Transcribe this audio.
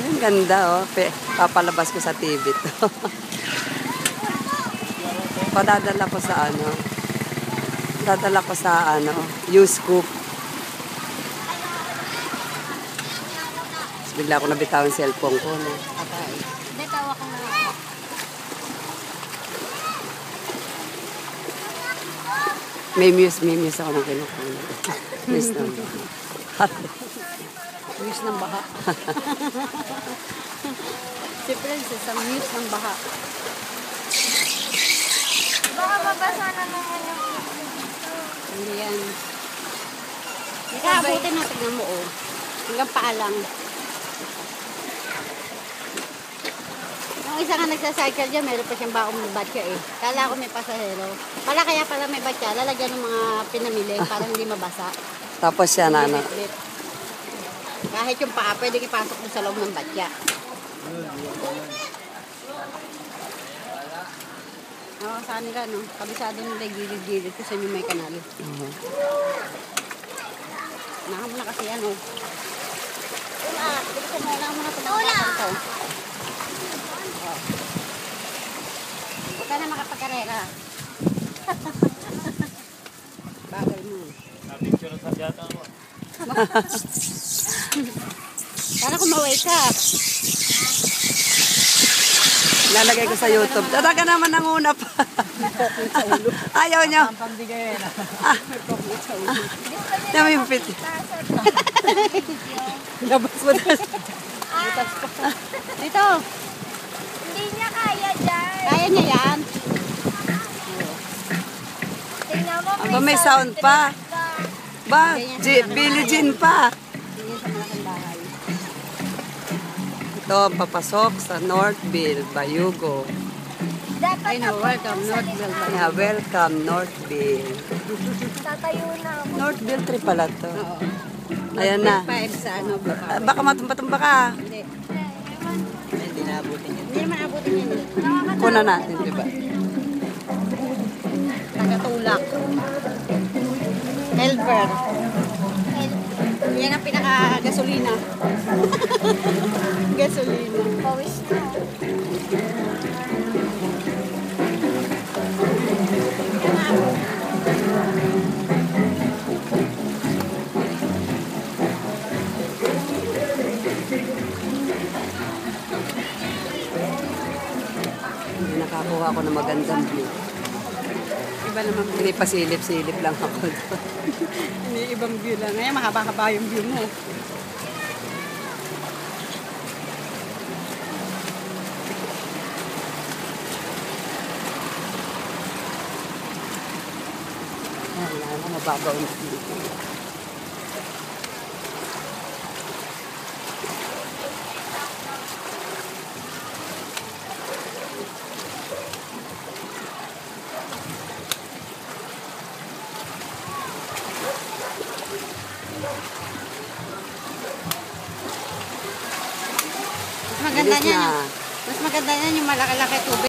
Ang ganda, oh. Papalabas ko sa TV to. Padadala ko sa ano. Dadala ko sa ano, U-Scoop. Bigla ko nabitaw ang cellphone ko, no. Hindi, tawa ko na. May muse ako ng kinukuha. Muse ng baha. Muse ng baha. Si Princess, ang muse ng baha. Baka mabasa na naman yung Hindi yan. Ikaabutin na, tignan mo, oh. Hanggang paalang. Yung isa nga nagsacycle dyan, meron pa siyang baong ng batya eh. Kala ko may pasahero. Kaya pala may batya, lalagyan ng mga pinamili para hindi mabasa. Tapos siya na ano. Kahit yung paa, pwede ipasok mo sa loob ng batya. Oo, saan nila, no? Kabisado nila gilid-gilid kasi may kanal. Nahan mo na kasi yan, oh. Bilisan mo, nahan mo na tumatakan to. Huwag ka na makapagkarera. Bagay mo. Napicture sa yata mo. Para kung ma-wake up. Lalagay ko sa YouTube. Talaga naman nanguna pa. Ayaw nyo. May pit. Labas mo na. Dito. hindi niya kaya dyan. Kaya niya yan. Tingnan mo, Aba, may sound pa. Ba, Billie Jean pa. Hindi sa malaking bahay. Ito, papasok sa Northville, Bayugo. Dapat Ay no, welcome, Northville. Yeah, welcome, Northville. tatayo na ako. Northville 3 pala to. Oo. Ayan na. 5 sa ano, baka. Baka matumba-tumba ka. Hindi. Hindi naabutin yun. Hindi naman abutin yun. eh. Kuna natin, di ba? Tagatulak. Helper. Yan ang pinaka-gasolina. Gasolina. Pawis na. Nakakuha ko ng magandang view. Iba naman. Hindi pa silip-silip lang ako. Hindi, ibang view lang. Ngayon, mahaba-haba yung view mo. Wala na, mababaw na dito. Mas maganda Bilis niyan. na. Mas maganda niyan yung malaki-laki tubig.